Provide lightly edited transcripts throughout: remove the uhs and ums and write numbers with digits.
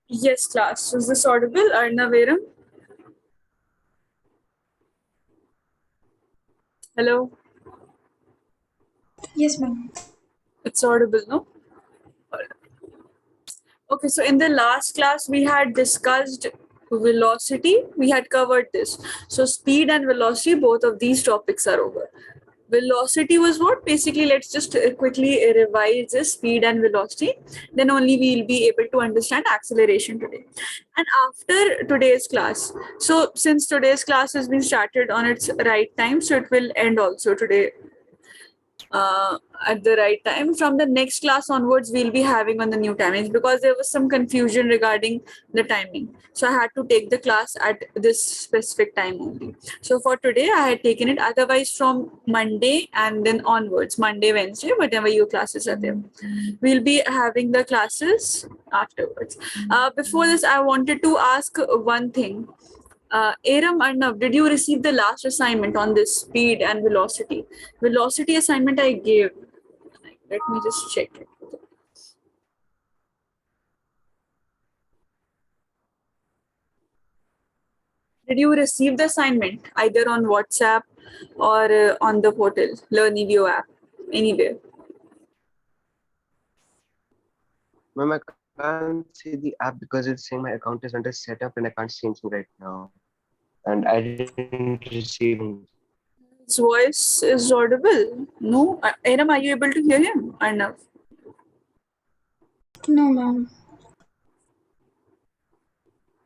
Yes, class. Is this audible? Arnaveram? Hello? Yes, ma'am. It's audible, no? Okay, so in the last class, we had discussed velocity. We had covered this. So, speed and velocity, both of these topics are over. Velocity was what? Basically, let's just quickly revise this speed and velocity. Then only we'll be able to understand acceleration today. And after today's class, so since today's class has been started on its right time, so it will end also today at the right time. From the next class onwards, we'll be having on the new timings because there was some confusion regarding the timing. So I had to take the class at this specific time only. So for today, I had taken it. Otherwise, from Monday and then onwards, Monday, Wednesday, whatever your classes are there, we'll be having the classes afterwards. Before this, I wanted to ask one thing. Aram Arnav, did you receive the last assignment on this speed and velocity? Velocity assignment I gave. Let me just check it. Did you receive the assignment either on WhatsApp or on the portal, Learnivio app, anywhere? Ma'am, I can't see the app because it's saying my account is under setup and I can't see anything right now. And I didn't receive anything. His voice is audible. No, Aram, are you able to hear him? Arnav, No, ma'am.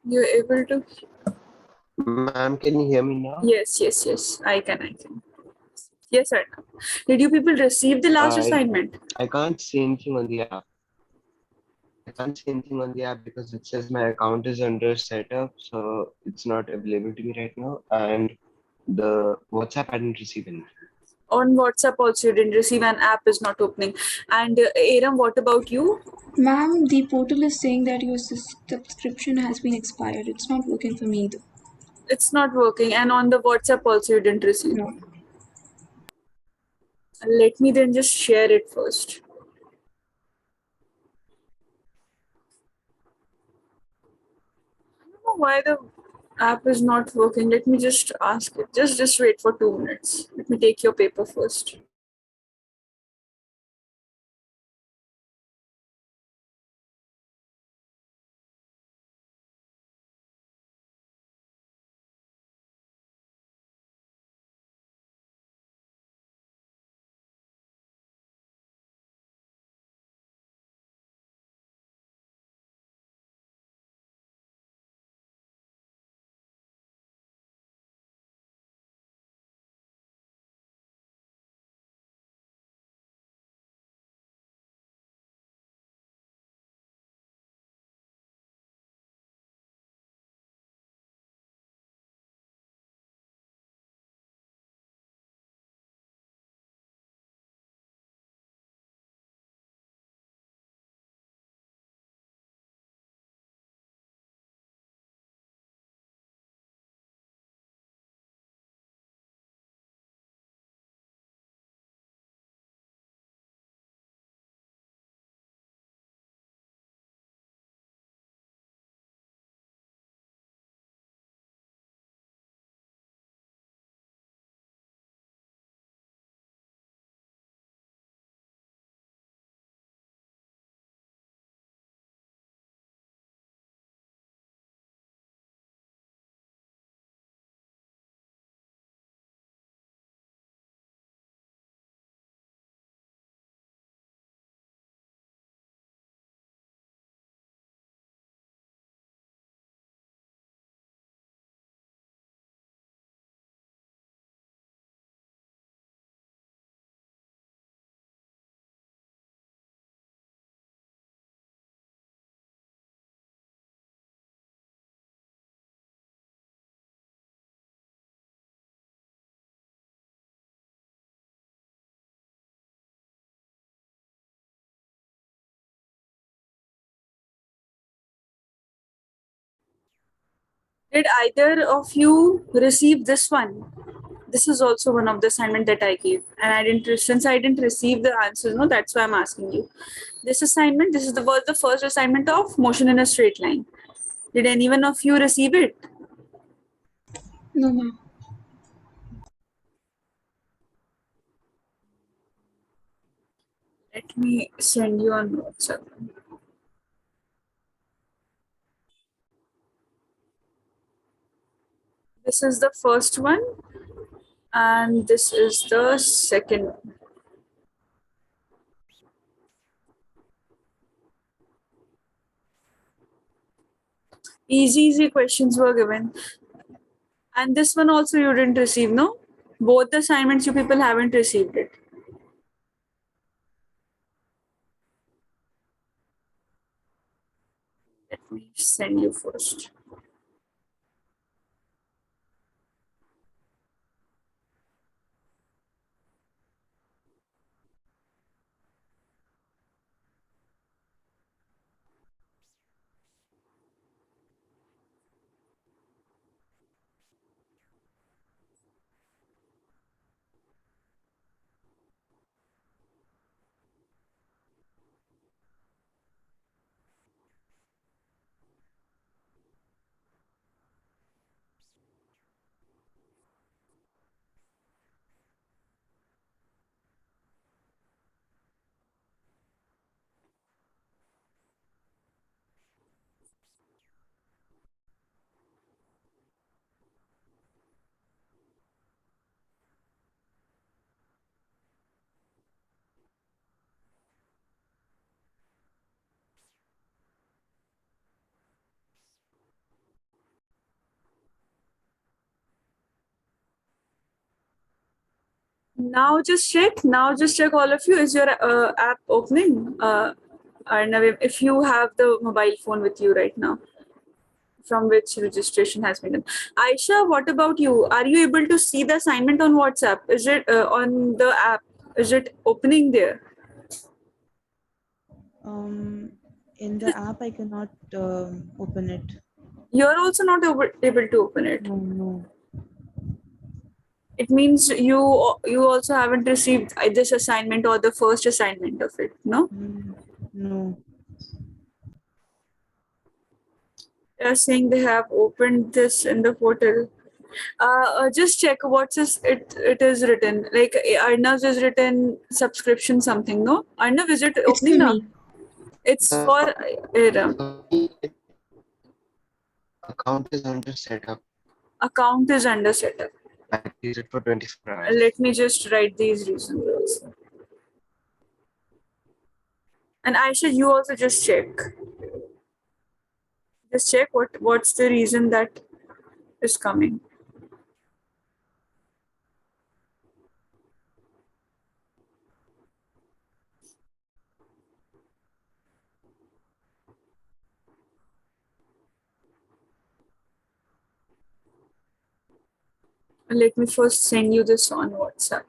you're able to. Ma'am, can you hear me now? Yes. I can. Yes, Arnav. Did you people receive the last assignment? I can't see anything on the app. I can't see anything on the app because it says my account is under setup, so it's not available to me right now. And the WhatsApp, I didn't receive anything. On WhatsApp also you didn't receive, an app is not opening. And Aram, what about you? Ma'am, the portal is saying that your subscription has been expired. It's not working for me either. It's not working. And on the WhatsApp also you didn't receive. No. Let me then just share it first. I don't know why the app is not working. Let me just ask it. Just wait for 2 minutes. Let me take your paper first. Did either of you receive this one? This is also one of the assignment that I gave, and since I didn't receive the answers, no, that's why I'm asking you. This assignment, this is was the first assignment of motion in a straight line. Did anyone of you receive it? No, ma'am. Let me send you on WhatsApp. This is the first one, and this is the second one. Easy questions were given. And this one also you didn't receive, no? Both the assignments you people haven't received it. Let me send you first. Now just check. Now just check all of you. Is your app opening? Arnav, if you have the mobile phone with you right now, from which registration has been done. Aisha, what about you? Are you able to see the assignment on WhatsApp? Is it on the app? Is it opening there? In the app, I cannot open it. You're also not able to open it. No. It means you also haven't received this assignment or the first assignment of it, no? No. They're saying they have opened this in the portal. Just check what's it is written. Like Arnav's is written subscription something, no? Arnav, is it It's opening for now? me. It's for Iram. For me, account is under setup. Account is under setup. I have used it for 24 hours. Let me just write these reasons also. And Aisha, you also just check. Just check what's the reason that is coming. Let me first send you this on WhatsApp.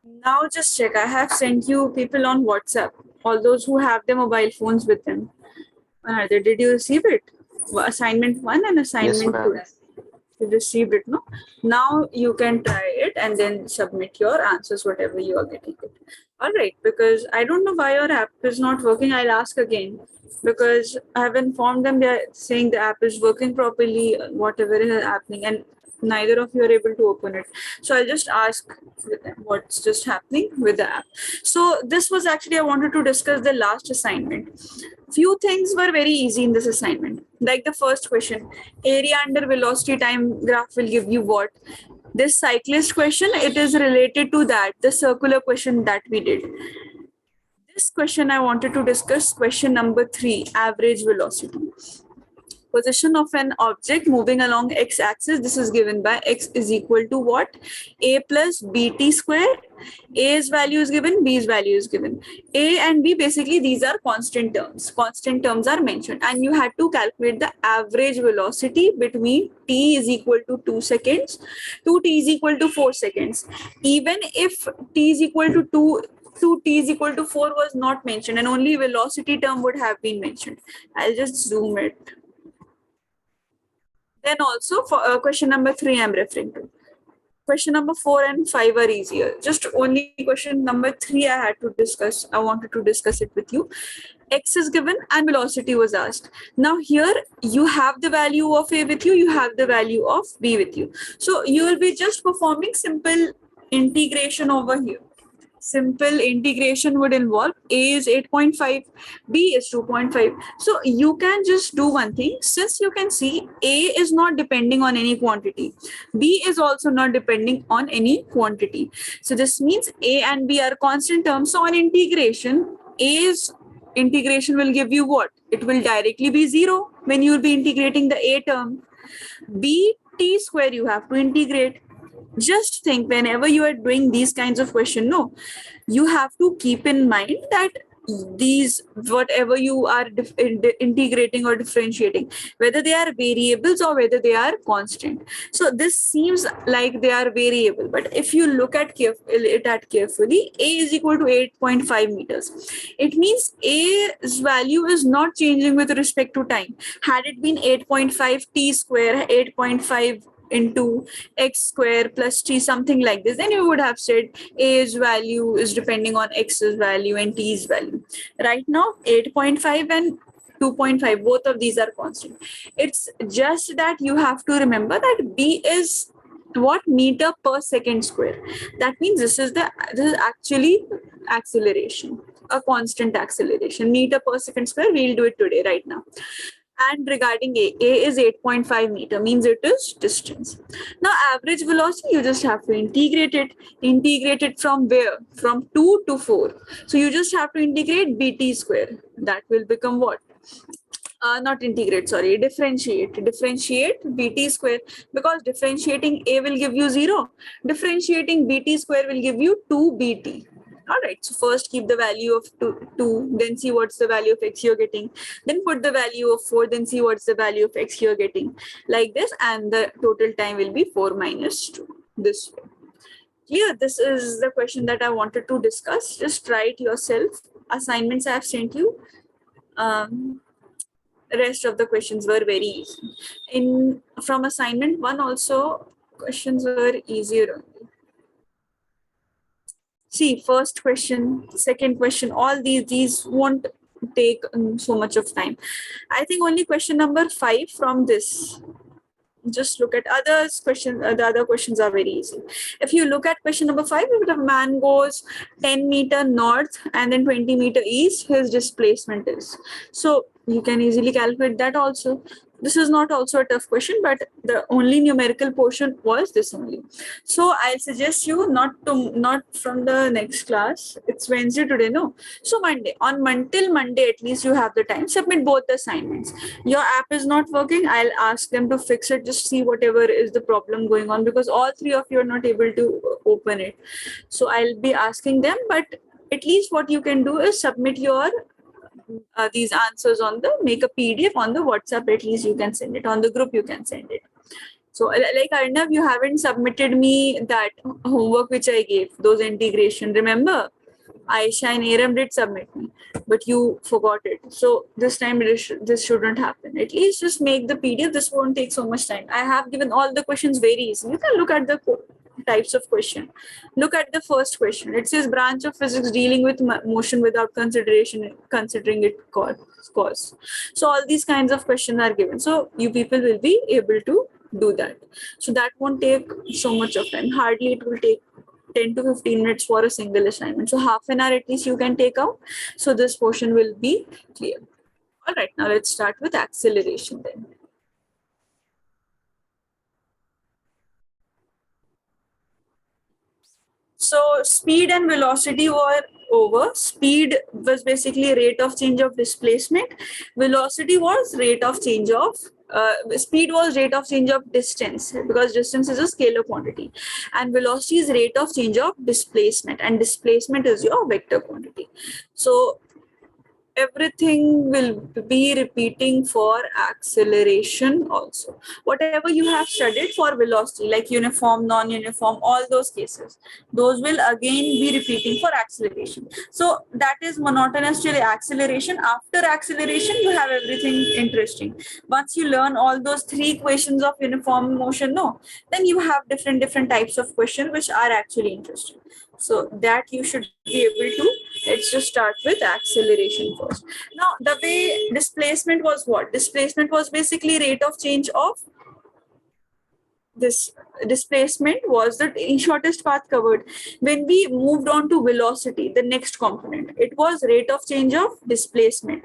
Now just check. I have sent you people on WhatsApp. All those who have their mobile phones with them. Did you receive it? Assignment 1 and Yes, assignment 2. ma'am. You received it, no? Now you can try it and then submit your answers, whatever you are getting it. All right, because I don't know why your app is not working. I'll ask again because I have informed them, they're saying the app is working properly, whatever is happening, and neither of you are able to open it. So I'll just ask what's just happening with the app. So this was actually, I wanted to discuss the last assignment. Few things were very easy in this assignment. Like the first question, area under velocity time graph will give you what? This cyclist question, it is related to that, the circular question that we did. This question I wanted to discuss, question number 3, average velocity. Position of an object moving along x-axis, this is given by x is equal to what? A plus bt square. A's value is given, b's value is given. A and b, basically these are constant terms. Constant terms are mentioned and you had to calculate the average velocity between t is equal to 2 seconds to t is equal to 4 seconds. Even if t is equal to 2 to t is equal to 4 was not mentioned and only velocity term would have been mentioned. I'll just zoom it. Then also for question number 3 I'm referring to. Question number 4 and 5 are easier. Just only question number 3 I had to discuss. I wanted to discuss it with you. X is given and velocity was asked. Now here you have the value of A with you, you have the value of B with you. So you will be just performing simple integration over here. Simple integration would involve A is 8.5, B is 2.5. So you can just do one thing. Since you can see A is not depending on any quantity, B is also not depending on any quantity. So this means A and B are constant terms. So on integration, A's integration will give you what? It will directly be 0 when you will be integrating the A term. B t square you have to integrate. Just think whenever you are doing these kinds of question, no, you have to keep in mind that these whatever you are integrating or differentiating, whether they are variables or whether they are constant. So this seems like they are variable, but if you look at it at carefully, A is equal to 8.5 meters. It means A's value is not changing with respect to time. Had it been 8.5 t square, 8.5 into x square plus t, something like this, then you would have said A's value is depending on x's value and t's value. Right now 8.5 and 2.5, both of these are constant. It's just that you have to remember that B is what? Meter per second square. That means this is actually acceleration, a constant acceleration, meter per second square. We'll do it today right now. And regarding A is 8.5 meter, means it is distance. Now average velocity, you just have to integrate it. Integrate it from where? From 2 to 4. So you just have to integrate bt square. That will become what? Not integrate, sorry, differentiate bt square, because differentiating A will give you 0. Differentiating bt square will give you 2bt. All right, so first keep the value of 2, then see what's the value of x you're getting, then put the value of 4, then see what's the value of x you're getting, like this, and the total time will be 4 minus 2, this way. Clear? This is the question that I wanted to discuss. Just try it yourself. Assignments I have sent you. Rest of the questions were very easy. In from assignment 1 also, questions were easier only. See, first question, second question, all these won't take so much of time. I think only question number 5 from this. Just look at others. The other questions are very easy. If you look at question number 5, if a man goes 10 meter north and then 20 meter east, his displacement is. So you can easily calculate that also. This is not also a tough question, but the only numerical portion was this only. So I'll suggest you not from the next class. It's Wednesday today, no? So Monday, till Monday at least you have the time. Submit both the assignments. Your app is not working, I'll ask them to fix it. Just see whatever is the problem going on, because all 3 of you are not able to open it. So I'll be asking them, but at least what you can do is submit your these answers on the, make a PDF on the WhatsApp. At least you can send it on the group, you can send it. So like Arnav, you haven't submitted me that homework which I gave, those integration. Remember, Aisha and Aram did submit me, but you forgot it. So this time this shouldn't happen. At least just make the PDF. This won't take so much time. I have given all the questions very easy. You can look at the types of question. Look at the first question. It says branch of physics dealing with motion without considering it cause. So all these kinds of questions are given. So you people will be able to do that. So that won't take so much of time. Hardly it will take 10 to 15 minutes for a single assignment. So half an hour at least you can take out. So this portion will be clear. All right, now let's start with acceleration then. So speed and velocity were over. Speed was basically rate of change of displacement. Velocity was rate of change of speed was rate of change of distance, because distance is a scalar quantity, and velocity is rate of change of displacement, and displacement is your vector quantity. So everything will be repeating for acceleration also. Whatever you have studied for velocity, like uniform, non-uniform, all those cases, those will again be repeating for acceleration. So that is monotonous till acceleration. After acceleration, you have everything interesting. Once you learn all those three equations of uniform motion, no, then you have different types of questions which are actually interesting. So that you should be able to. Let's just start with acceleration first. Now, the way displacement was what? Displacement was basically rate of change of this. Displacement was the shortest path covered. When we moved on to velocity, the next component, it was rate of change of displacement.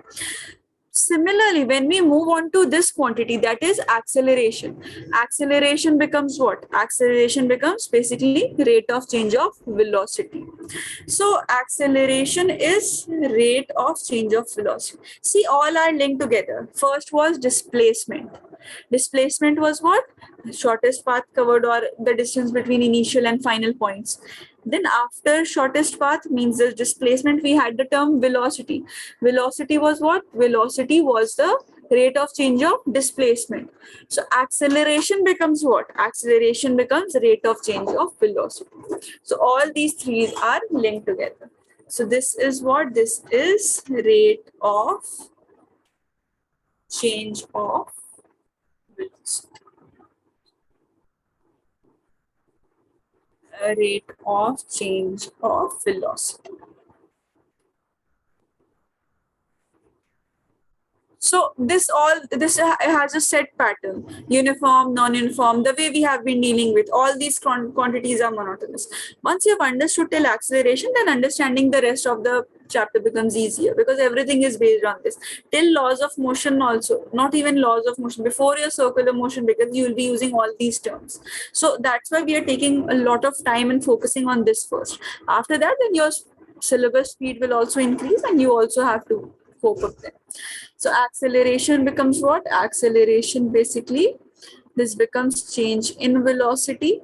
Similarly, when we move on to this quantity, that is acceleration. Acceleration becomes what? Acceleration becomes basically rate of change of velocity. So acceleration is rate of change of velocity. See, all are linked together. First was displacement. Displacement was what? Shortest path covered, or the distance between initial and final points. Then after shortest path means the displacement, we had the term velocity. Velocity was what? Velocity was the rate of change of displacement. So acceleration becomes what? Acceleration becomes rate of change of velocity. So all these three are linked together. So this is what? This is rate of change of velocity. A rate of change of velocity. So this has a set pattern: uniform, non-uniform. The way we have been dealing with all these quantities are monotonous. Once you have understood till acceleration, then understanding the rest of the chapter becomes easier, because everything is based on this. Till laws of motion also, not even laws of motion, before your circular motion, because you will be using all these terms. So that's why we are taking a lot of time and focusing on this first. After that, then your syllabus speed will also increase, and you also have to cope up them. So acceleration becomes what? Acceleration basically, this becomes change in velocity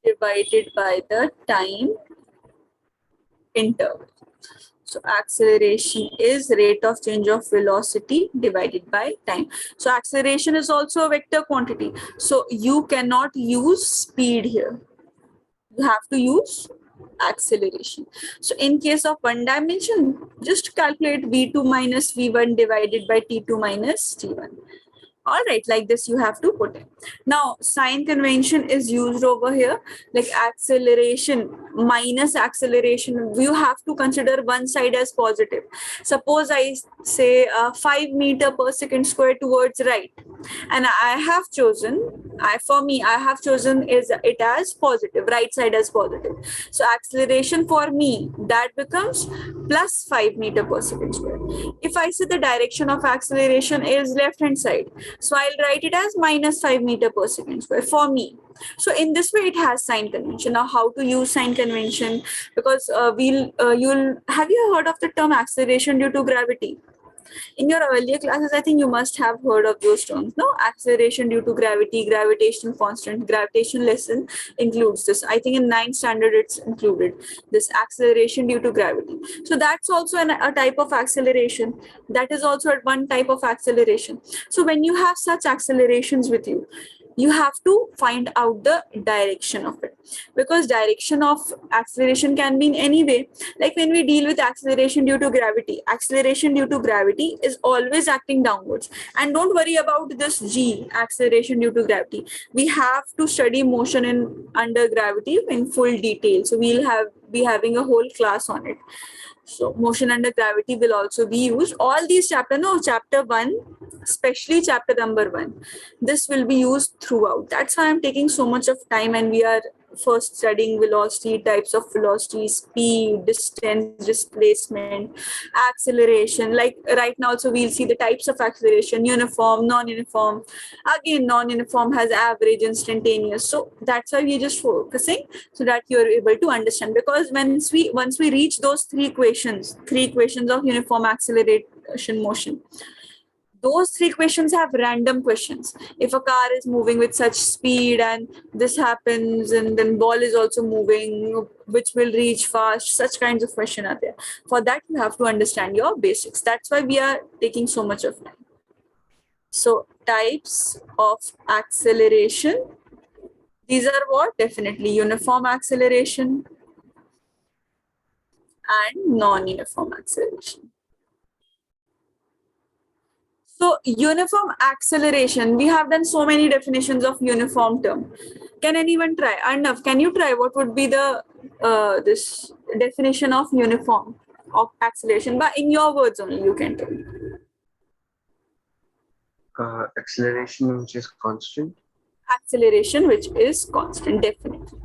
divided by the time interval. So acceleration is rate of change of velocity divided by time. So acceleration is also a vector quantity. So you cannot use speed here. You have to use acceleration. So in case of one dimension, just calculate v2 minus v1 divided by t2 minus t1. All right, like this you have to put it. Now sign convention is used over here, like acceleration minus acceleration, you have to consider one side as positive. Suppose I say 5 meter per second square towards right, and I have chosen, I have chosen is it as positive, right side as positive. So acceleration for me, that becomes plus 5 meter per second square. If I say the direction of acceleration is left hand side, so I'll write it as minus 5 meter per second square for me. So in this way, it has sign convention. Now, how to use sign convention? Because you'll have you heard of the term acceleration due to gravity? In your earlier classes, I think you must have heard of those terms. No, acceleration due to gravity, gravitational constant, gravitation lesson includes this. I think in 9th standard it's included, this acceleration due to gravity. So that's also a type of acceleration. That is also one type of acceleration. So when you have such accelerations with you have to find out the direction of it, because direction of acceleration can be in any way. Like when we deal with acceleration due to gravity is always acting downwards. And don't worry about this G, acceleration due to gravity. We have to study motion in under gravity in full detail, so we'll be having a whole class on it. So motion under gravity will also be used. All these chapter 1, especially chapter number 1, this will be used throughout. That's why I'm taking so much of time, and we are first studying velocity, types of velocity, speed, distance, displacement, acceleration. Like right now also we'll see the types of acceleration: uniform, non-uniform. Again, non-uniform has average, instantaneous. So that's why we're just focusing, so that you're able to understand. Because once we reach those three equations of uniform acceleration motion, those three questions have random questions. If a car is moving with such speed and this happens, and then ball is also moving, which will reach fast, such kinds of questions are there. For that, you have to understand your basics. That's why we are taking so much of time. So types of acceleration. These are what? Definitely uniform acceleration and non-uniform acceleration. So uniform acceleration, we have done so many definitions of uniform term. Can anyone try? Arnav, can you try what would be the this definition of uniform of acceleration? But in your words only, you can tell. Acceleration which is constant. Acceleration which is constant, definitely.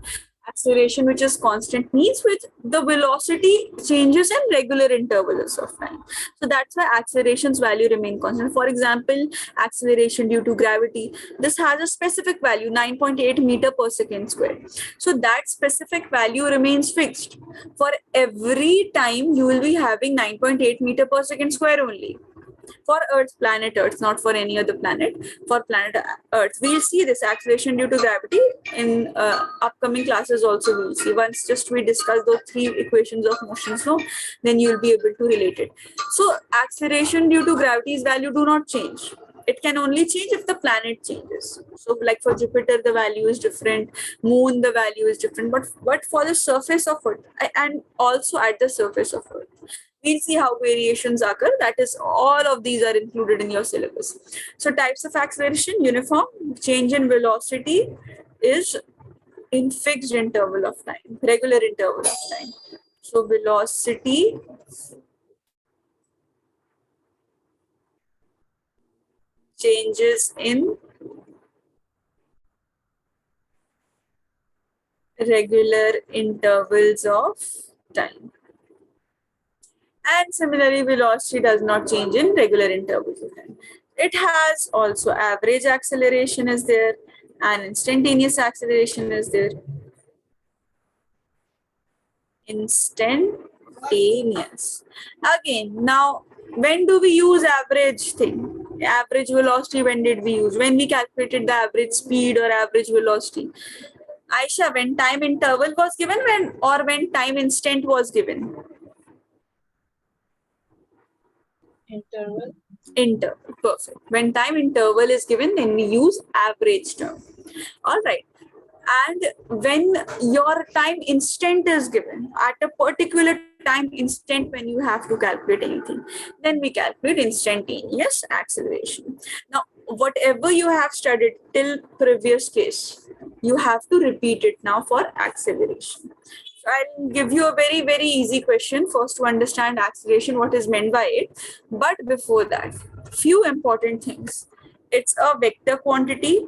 Acceleration which is constant means with the velocity changes in regular intervals of time. So that's why acceleration's value remain constant. For example, acceleration due to gravity, this has a specific value, 9.8 meter per second square. So that specific value remains fixed. For every time you will be having 9.8 meter per second square only. For planet Earth, not for any other planet. For planet Earth, we'll see this acceleration due to gravity in upcoming classes also. We'll see once just we discuss those three equations of motion, so then you'll be able to relate it. So acceleration due to gravity's value do not change. It can only change if the planet changes. So like for Jupiter, the value is different, Moon, the value is different, but for the surface of Earth and also at the surface of Earth, we'll see how variations occur. That is, all of these are included in your syllabus. So types of acceleration: uniform, change in velocity is in fixed interval of time, regular interval of time. So velocity changes in regular intervals of time. And similarly, velocity does not change in regular intervals of time. It has also average acceleration is there, and instantaneous acceleration is there. Instantaneous. Again, now, when do we use average thing? Average velocity, when did we use? When we calculated the average speed or average velocity. Aisha, when time interval was given, when time instant was given? Interval, perfect. When time interval is given, then we use average term. All right. And when your time instant is given, at a particular time instant when you have to calculate anything, then we calculate instantaneous acceleration. Now, whatever you have studied till previous case, you have to repeat it now for acceleration. So I'll give you a very, very easy question first to understand acceleration, what is meant by it. But before that, few important things. It's a vector quantity.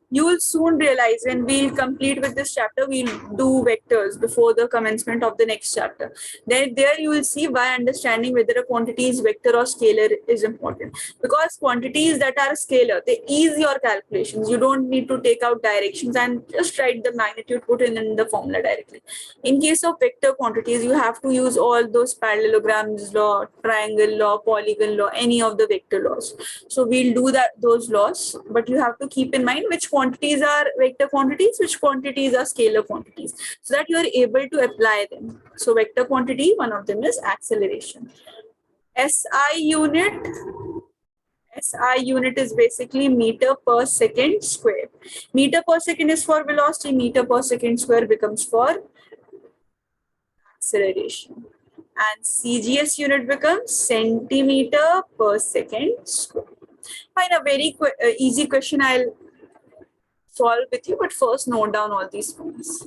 You will soon realize when we'll complete with this chapter, we'll do vectors before the commencement of the next chapter. Then there you will see why understanding whether a quantity is vector or scalar is important. Because quantities that are scalar, they ease your calculations. You don't need to take out directions and just write the magnitude, put in the formula directly. In case of vector quantities, you have to use all those parallelograms law, triangle law, polygon law, any of the vector laws. So we'll do those laws, but you have to keep in mind which quantities are vector quantities, which quantities are scalar quantities, so that you are able to apply them. So vector quantity, one of them is acceleration. SI unit SI unit is basically meter per second square. Meter per second is for velocity, meter per second square becomes for acceleration. And CGS unit becomes centimeter per second square. Fine, a very easy question I'll solve with you, but first note down all these points.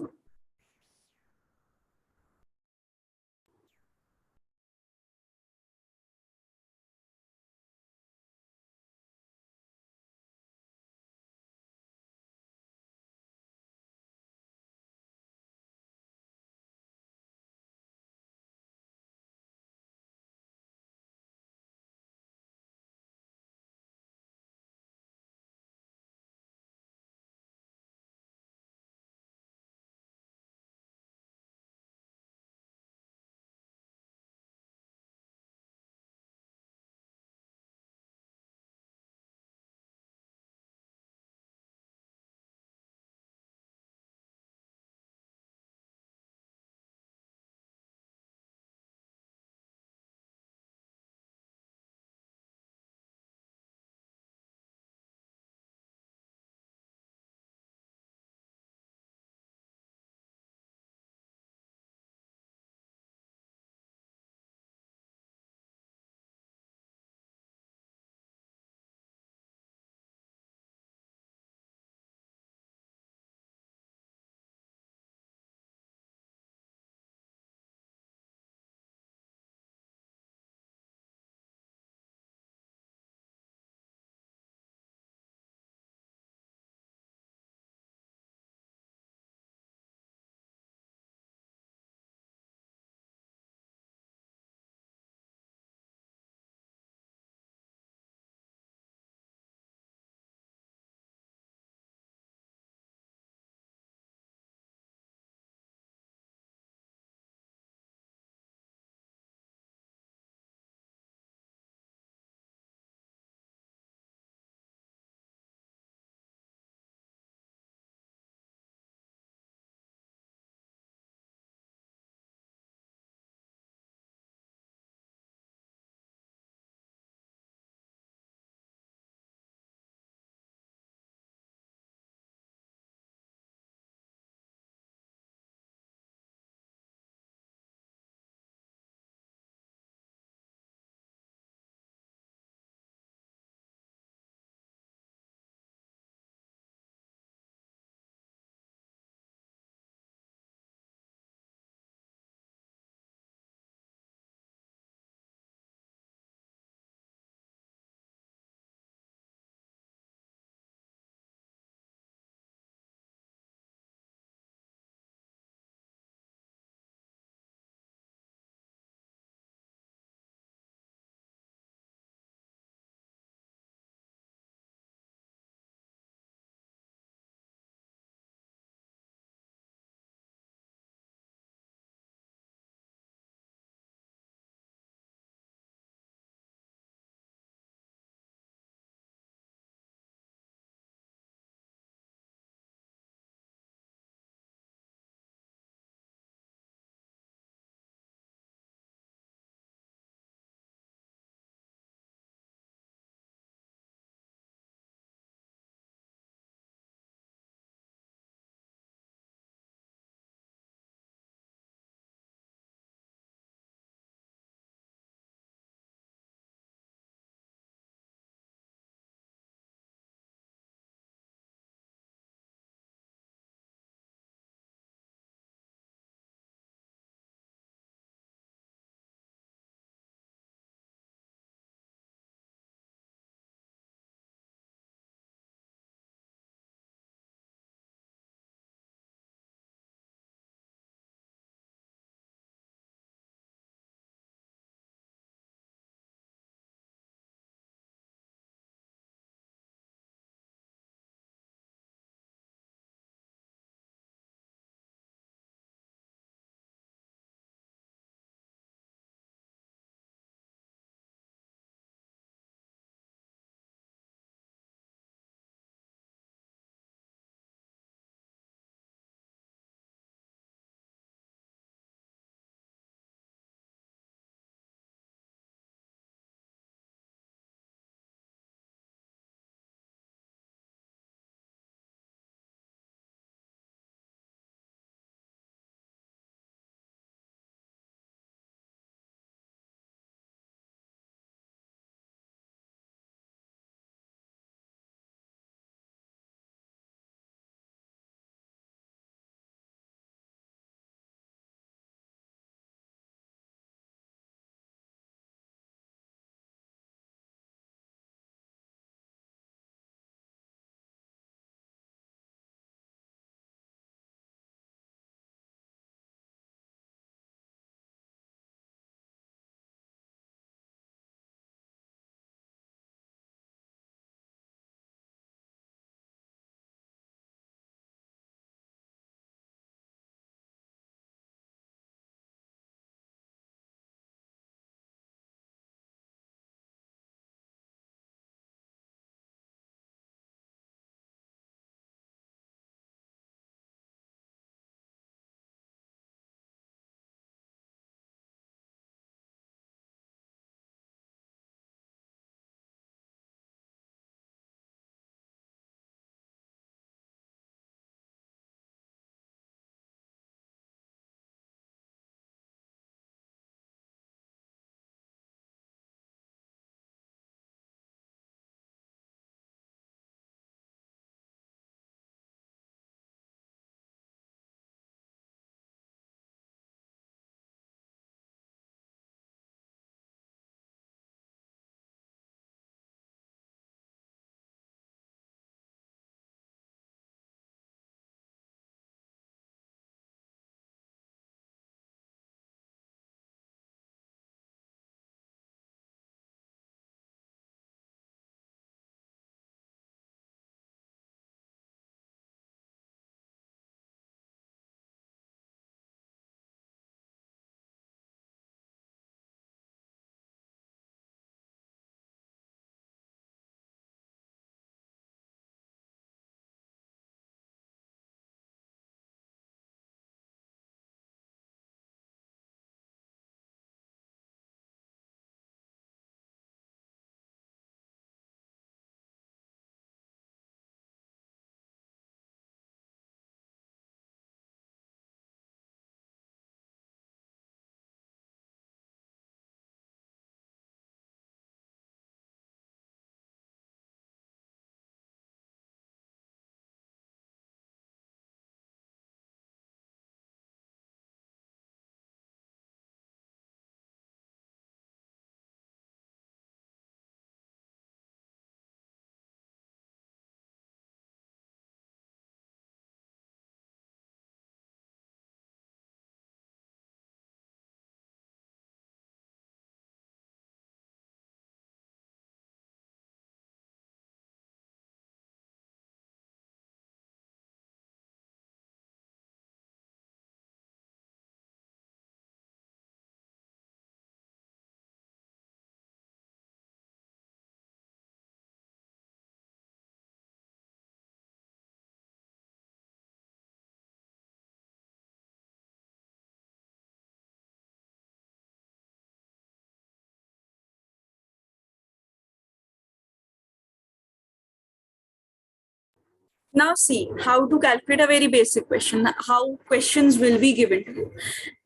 Now see how to calculate a very basic question, how questions will be given to you.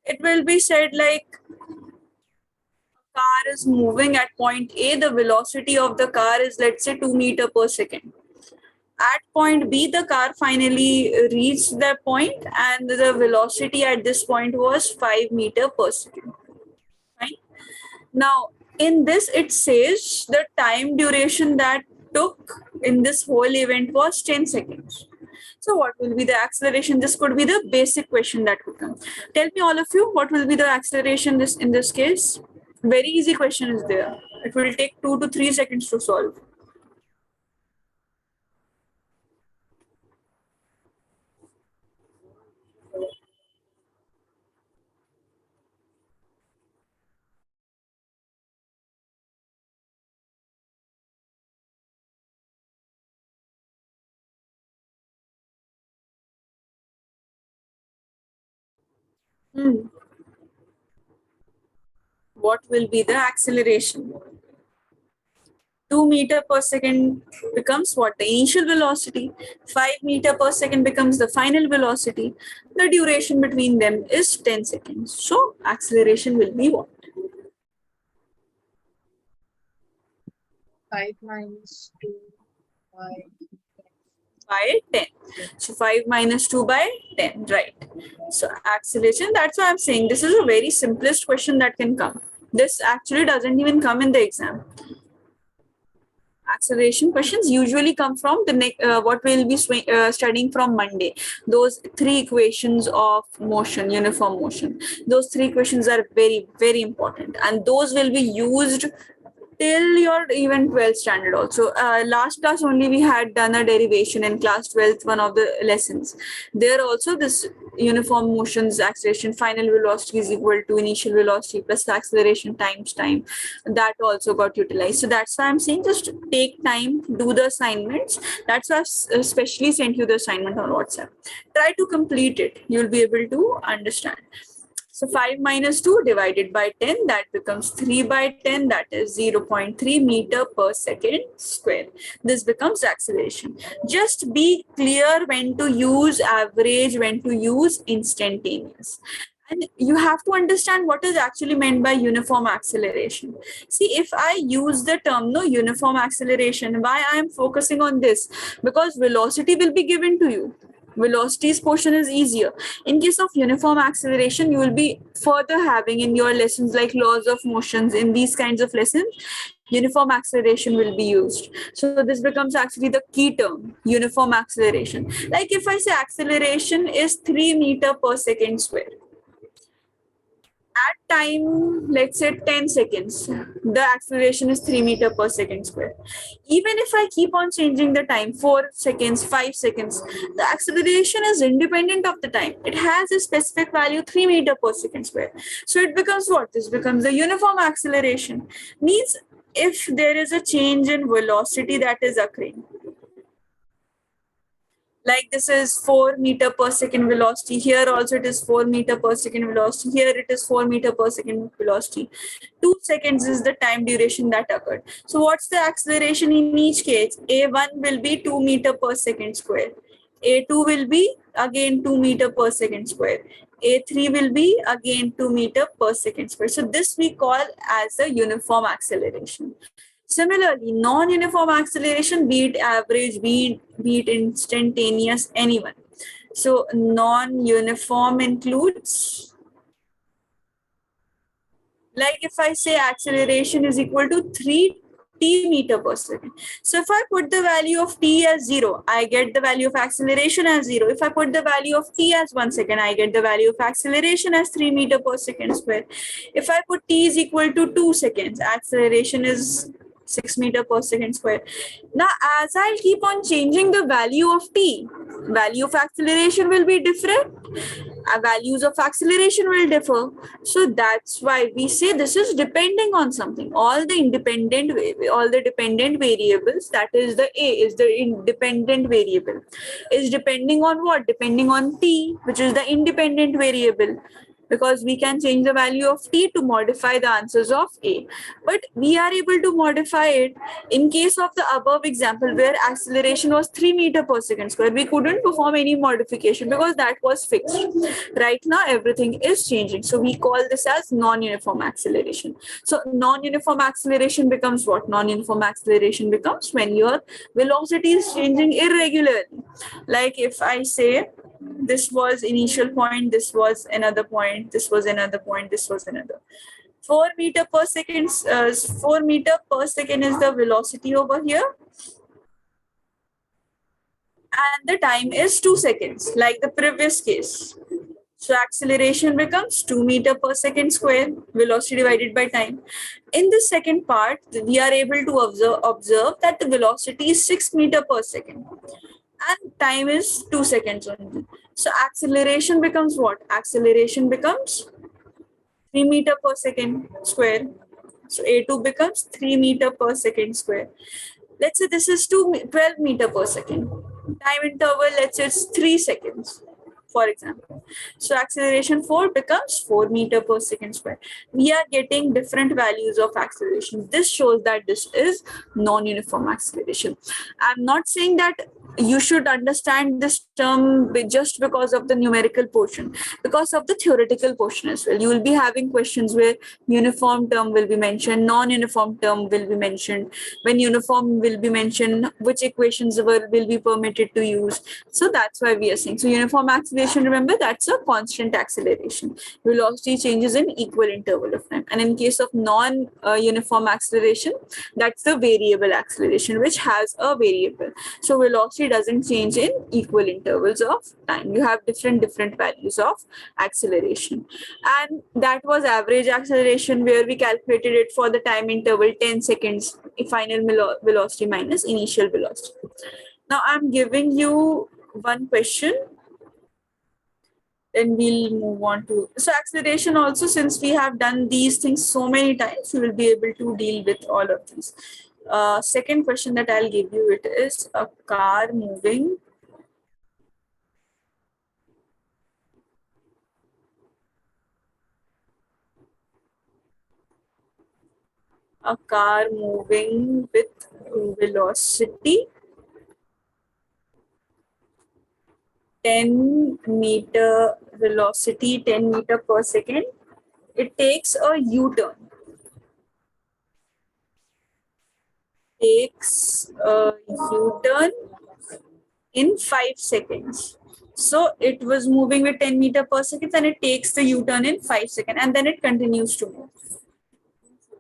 It will be said like car is moving at point A, the velocity of the car is let's say 2 meter per second. At point B, the car finally reached that point and the velocity at this point was 5 meter per second. Right? Now, in this, it says the time duration that took in this whole event was 10 seconds. So, what will be the acceleration? This could be the basic question that would come. Tell me, all of you, what will be the acceleration this in this case? Very easy question is there. It will take 2 to 3 seconds to solve. Hmm. What will be the acceleration? 2 meter per second becomes what? The initial velocity. 5 meter per second becomes the final velocity. The duration between them is 10 seconds. So acceleration will be what? 5 minus 2 by By 10. So 5 minus 2 by 10, right? So acceleration, that's why I'm saying this is a very simplest question that can come. This actually doesn't even come in the exam. Acceleration questions usually come from the what we'll be studying from Monday. Those three equations of motion, uniform motion. Those three equations are very, very important, and those will be used till your even 12th standard also. Last class only we had done a derivation in class 12th, one of the lessons. There also this uniform motions acceleration, final velocity is equal to initial velocity plus acceleration times time. That also got utilized. So that's why I'm saying just take time, do the assignments. That's why I've especially sent you the assignment on WhatsApp. Try to complete it. You'll be able to understand. So 5 minus 2 divided by 10, that becomes 3 by 10, that is 0.3 meter per second square. This becomes acceleration. Just be clear when to use average, when to use instantaneous. And you have to understand what is actually meant by uniform acceleration. See, if I use the term no uniform acceleration, why I am focusing on this? Because velocity will be given to you. Velocity's portion is easier. In case of uniform acceleration, you will be further having in your lessons like laws of motions. In these kinds of lessons, uniform acceleration will be used. So this becomes actually the key term, uniform acceleration. Like if I say acceleration is 3 meter per second square, at time let's say 10 seconds, the acceleration is 3 meter per second square. Even if I keep on changing the time, 4 seconds, 5 seconds, the acceleration is independent of the time. It has a specific value, 3 meter per second square. So it becomes what? This becomes the uniform acceleration. Means if there is a change in velocity that is occurring, like this is 4 meter per second velocity, here also it is 4 meter per second velocity, here it is 4 meter per second velocity. 2 seconds is the time duration that occurred. So what's the acceleration in each case? A1 will be 2 meter per second square, A2 will be again 2 meter per second square, A3 will be again 2 meter per second square. So this we call as a uniform acceleration. Similarly, non-uniform acceleration, be it average, be it instantaneous, anyone. So non-uniform includes, like if I say acceleration is equal to 3t meter per second. So if I put the value of t as 0, I get the value of acceleration as 0. If I put the value of t as 1 second, I get the value of acceleration as 3 meter per second square. If I put t is equal to 2 seconds, acceleration is 6 meter per second square. Now, as I'll keep on changing the value of t, value of acceleration will be different. Values of acceleration will differ. So that's why we say this is depending on something. All the dependent variables, that is the A is the independent variable, is depending on what? Depending on t, which is the independent variable. because we can change the value of t to modify the answers of A. But we are able to modify it in case of the above example where acceleration was 3 meter per second square. We couldn't perform any modification because that was fixed. Right now, everything is changing. So we call this as non-uniform acceleration. So non-uniform acceleration becomes what? Non-uniform acceleration becomes when your velocity is changing irregularly. Like if I say this was initial point, this was another point, this was another point, this was another. 4 meter per second, 4 meter per second is the velocity over here, and the time is 2 seconds, like the previous case. So acceleration becomes 2 meter per second square, velocity divided by time. In the second part, we are able to observe that the velocity is 6 meter per second and time is 2 seconds only. So acceleration becomes what? Acceleration becomes 3 meter per second square. So A2 becomes 3 meter per second square. Let's say this is 12 meter per second. Time interval, let's say it's 3 seconds, for example. So acceleration 4 becomes 4 meter per second square. We are getting different values of acceleration. This shows that this is non-uniform acceleration. I'm not saying that you should understand this term just because of the numerical portion, because of the theoretical portion as well. You will be having questions where uniform term will be mentioned, non-uniform term will be mentioned. When uniform will be mentioned, which equations will be permitted to use. So that's why we are saying. So uniform acceleration, remember, that's a constant acceleration. Velocity changes in equal interval of time. And in case of non-uniform acceleration, that's the variable acceleration, which has a variable. So velocity doesn't change in equal intervals of time. You have different values of acceleration. And that was average acceleration, where we calculated it for the time interval 10 seconds, final velocity minus initial velocity. Now I'm giving you one question, then we'll move on to, so acceleration also, since we have done these things so many times, you will be able to deal with all of these. Second question that I'll give you, it is a car moving with velocity 10 meter velocity 10 meter per second. It takes a U-turn. Takes a U-turn in 5 seconds. So it was moving with 10 meter per second, and it takes the U-turn in 5 seconds, and then it continues to move.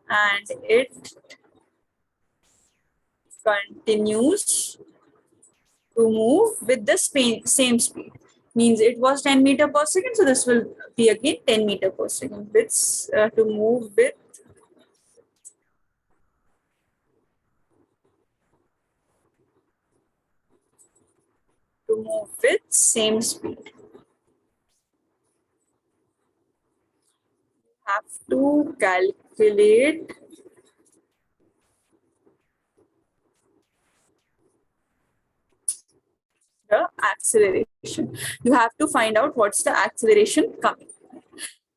And it continues to move with the same speed. Means it was 10 meter per second, so this will be again 10 meter per second. It's to move with same speed. Have to calculate the acceleration. You have to find out what's the acceleration coming.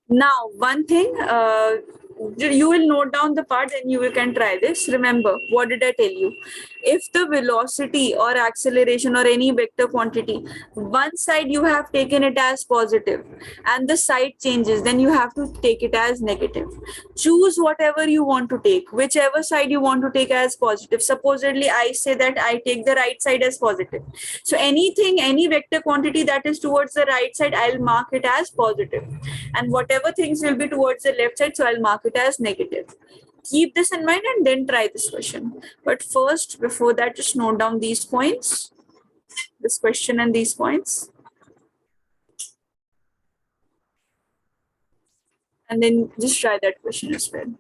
Now, one thing, you will note down the part, and you can try this. Remember, what did I tell you? If the velocity or acceleration or any vector quantity, one side you have taken it as positive and the side changes, then you have to take it as negative. Choose whatever you want to take, whichever side you want to take as positive. Supposedly, I say that I take the right side as positive. So any vector quantity that is towards the right side, I'll mark it as positive. And whatever things will be towards the left side, so I'll mark it as negative. Keep this in mind and then try this question. But first, before that, just note down these points, this question and these points. And then just try that question as well.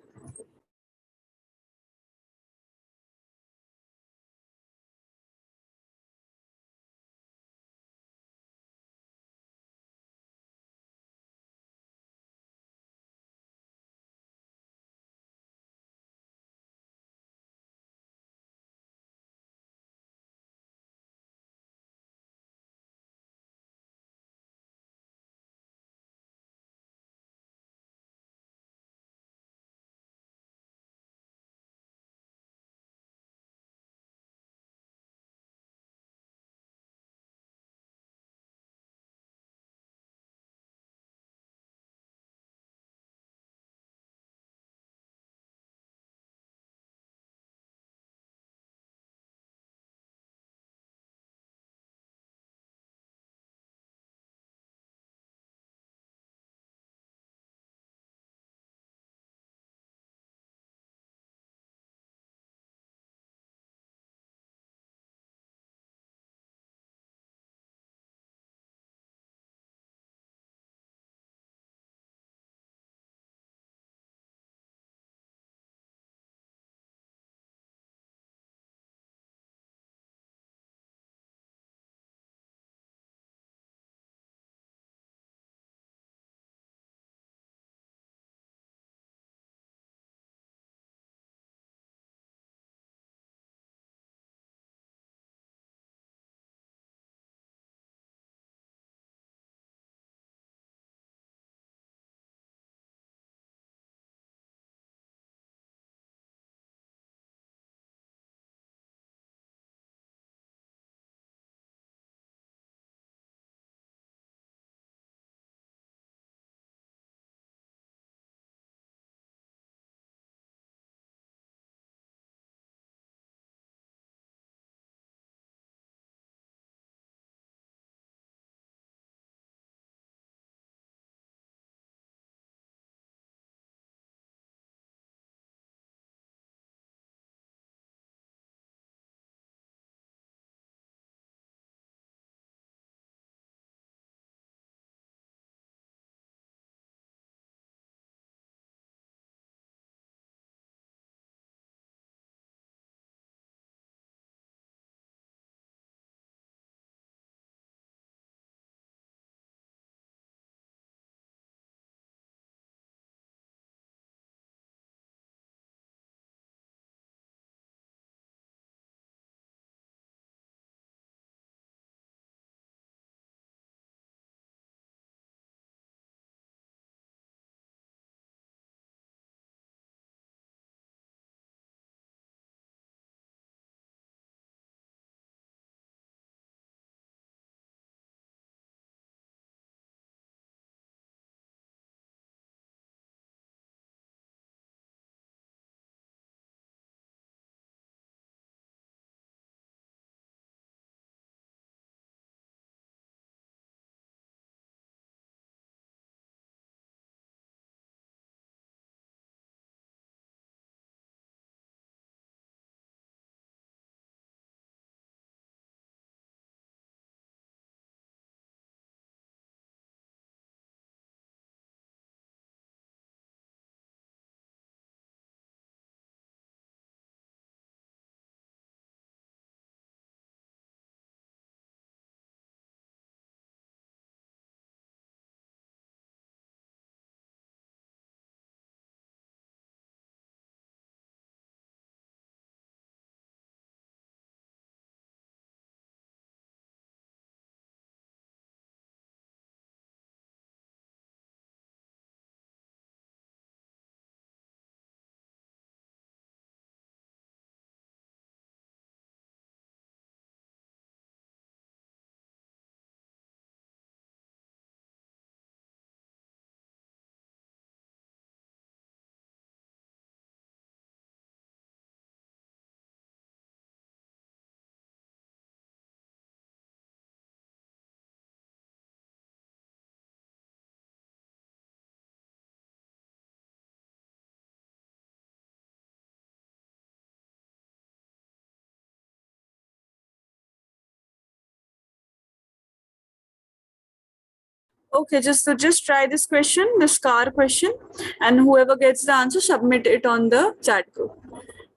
Okay, just try this question, this car question, and whoever gets the answer, submit it on the chat group.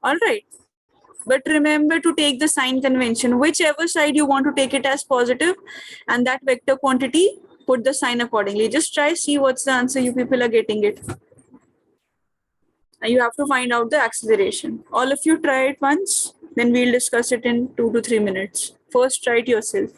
All right. But remember to take the sign convention, whichever side you want to take it as positive, and that vector quantity, put the sign accordingly. Just try, see what's the answer you people are getting it. And you have to find out the acceleration. All of you try it once, then we'll discuss it in 2 to 3 minutes. First, try it yourself.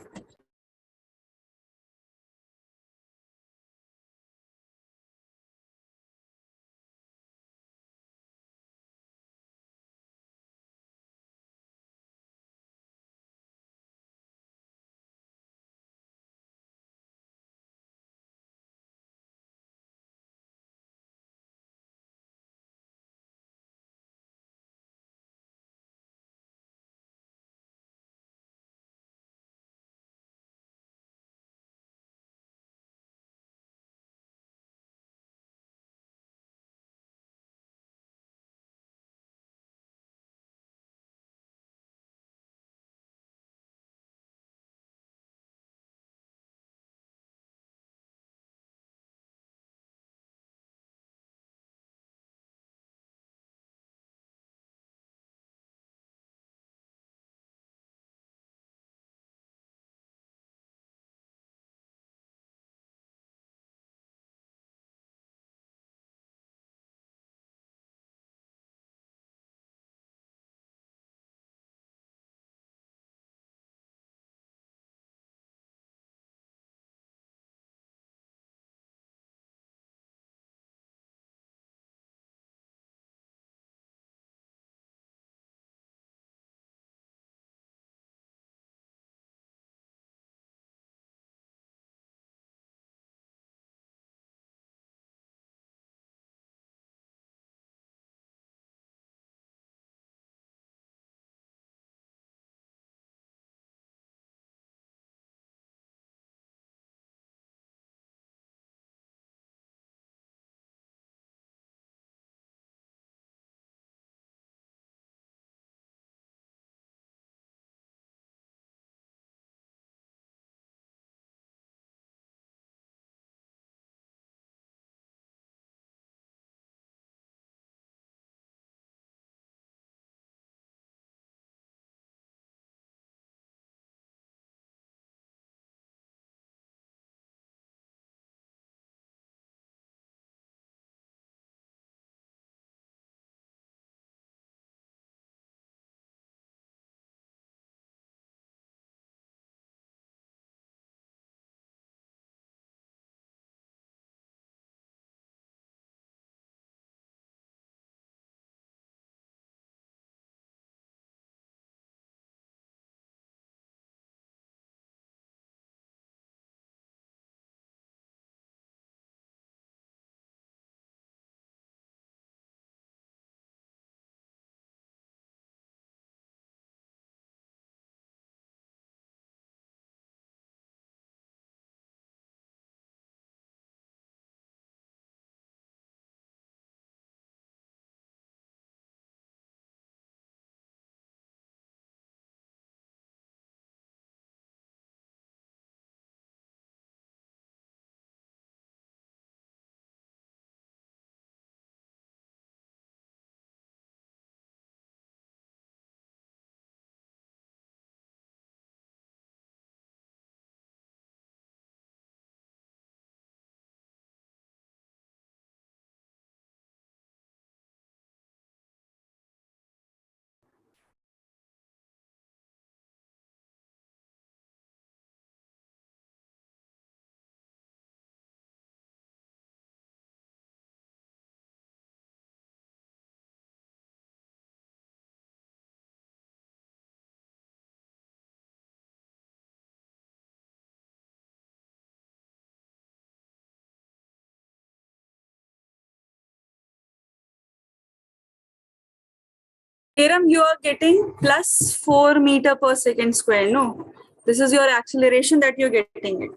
Kiram, you are getting plus 4 meter per second square. No, this is your acceleration that you're getting it,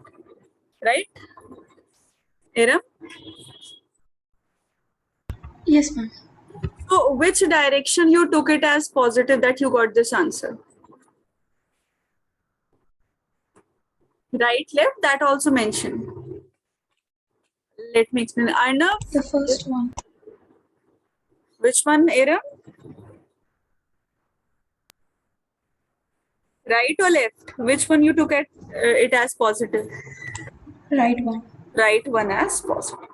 right? Kiram? Yes, ma'am. So, which direction you took it as positive that you got this answer? Right, left, that also mentioned. Let me explain. Arnav, The first one. which one, Aram? Right or left? Which one you took it as positive? Right one. Right one as positive.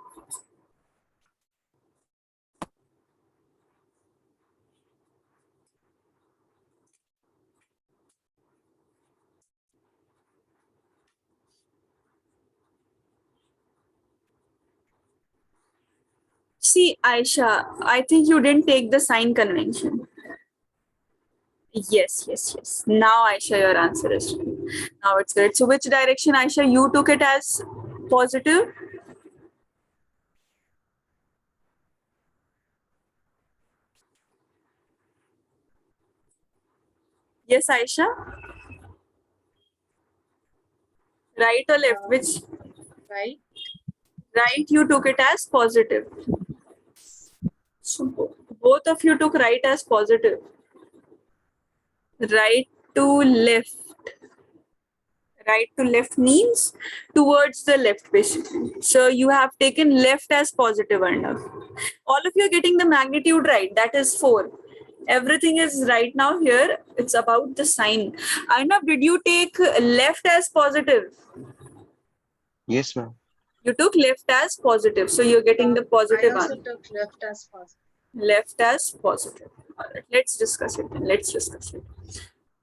See, Aisha, I think you didn't take the sign convention. Yes, yes, yes. Now, Aisha, your answer is right. Now it's good. So, which direction, Aisha, you took it as positive? Yes, Aisha? Right or left? Which? Right. Right, you took it as positive. So, both of you took right as positive. Right to left. Right to left means towards the left, basically. So you have taken left as positive, Arnav. All of you are getting the magnitude right. That is 4. Everything is right now here. It's about the sign. Arnav, did you take left as positive? Yes, ma'am. You took left as positive. So you're getting the I positive also answer. took left as positive. Left as positive. All right, let's discuss it then. Let's discuss it.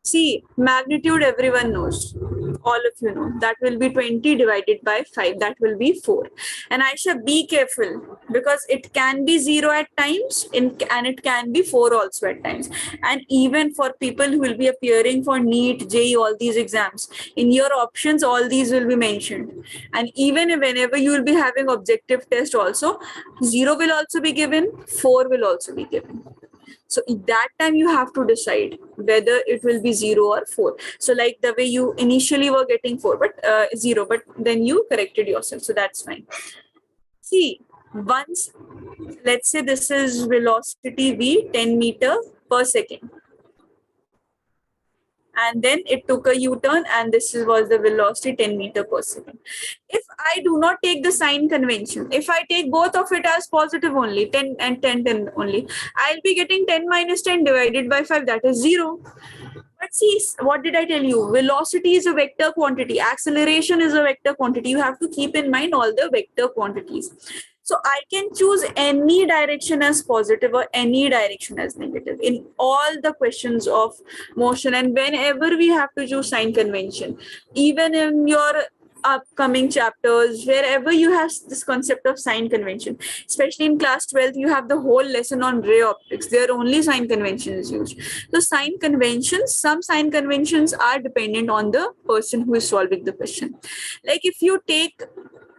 See, magnitude everyone knows. All of you know. That will be 20 divided by 5. That will be 4. And Aisha, be careful because it can be 0 at times and it can be 4 also at times. And even for people who will be appearing for NEET, JEE, all these exams, in your options, all these will be mentioned. And even whenever you will be having objective test also, 0 will also be given, 4 will also be given. So that time you have to decide whether it will be 0 or 4. So like the way you initially were getting 4 but 0, but then you corrected yourself, so that's fine. See, once, let's say this is velocity v 10 meter per second, and then it took a U-turn and this was the velocity 10 meter per second. If I do not take the sign convention, if I take both of it as positive only, 10 and 10, 10 only, I'll be getting 10 minus 10 divided by 5, that is 0. But see, what did I tell you? Velocity is a vector quantity. Acceleration is a vector quantity. You have to keep in mind all the vector quantities. So I can choose any direction as positive or any direction as negative in all the questions of motion. And whenever we have to choose sign convention, even in your upcoming chapters, wherever you have this concept of sign convention, especially in class 12, you have the whole lesson on ray optics. There only sign convention is used. So sign conventions, some sign conventions are dependent on the person who is solving the question. Like if you take,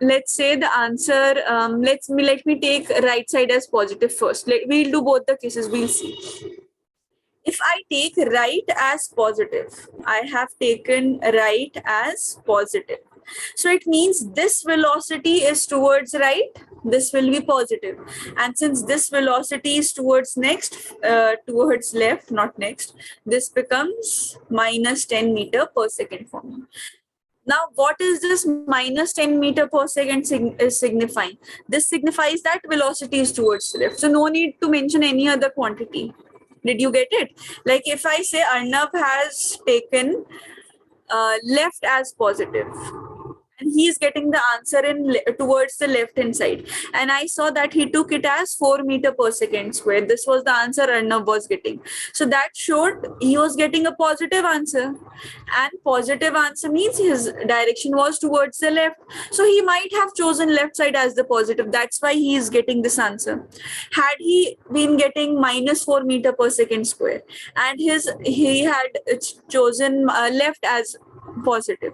let's say the answer, let me take right side as positive first. We'll do both the cases, we'll see. If I take right as positive, I have taken right as positive. So it means this velocity is towards right, this will be positive. And since this velocity is towards towards left, not next, this becomes minus 10 meter per second for me. Now, what is this minus 10 meter per second is signifying? This signifies that velocity is towards left. So no need to mention any other quantity. Did you get it? Like if I say Arnav has taken left as positive, and he is getting the answer towards the left hand side, and I saw that he took it as 4 meter per second square. This was the answer Arnav was getting. So that showed he was getting a positive answer, and positive answer means his direction was towards the left. So he might have chosen left side as the positive. That's why he is getting this answer. Had he been getting minus 4 meter per second square and he had chosen left as positive,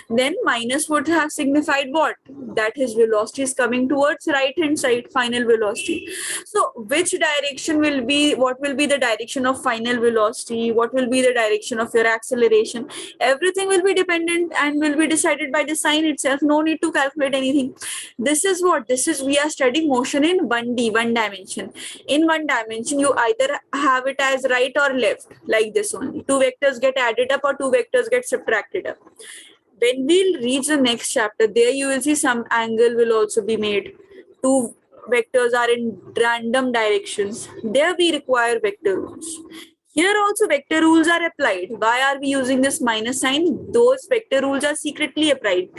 then minus would have signified what? That his velocity is coming towards right hand side, final velocity. So which direction will be, what will be the direction of final velocity, what will be the direction of your acceleration, everything will be dependent and will be decided by the sign itself. No need to calculate anything. This is we are studying motion in 1D, one dimension. In one dimension, you either have it as right or left, like this only. Two vectors get added up or two vectors get subtracted up. When we'll reach the next chapter, there you will see some angle will also be made. two vectors are in random directions, there we require vector rules. Here also vector rules are applied. Why are we using this minus sign? Those vector rules are secretly applied.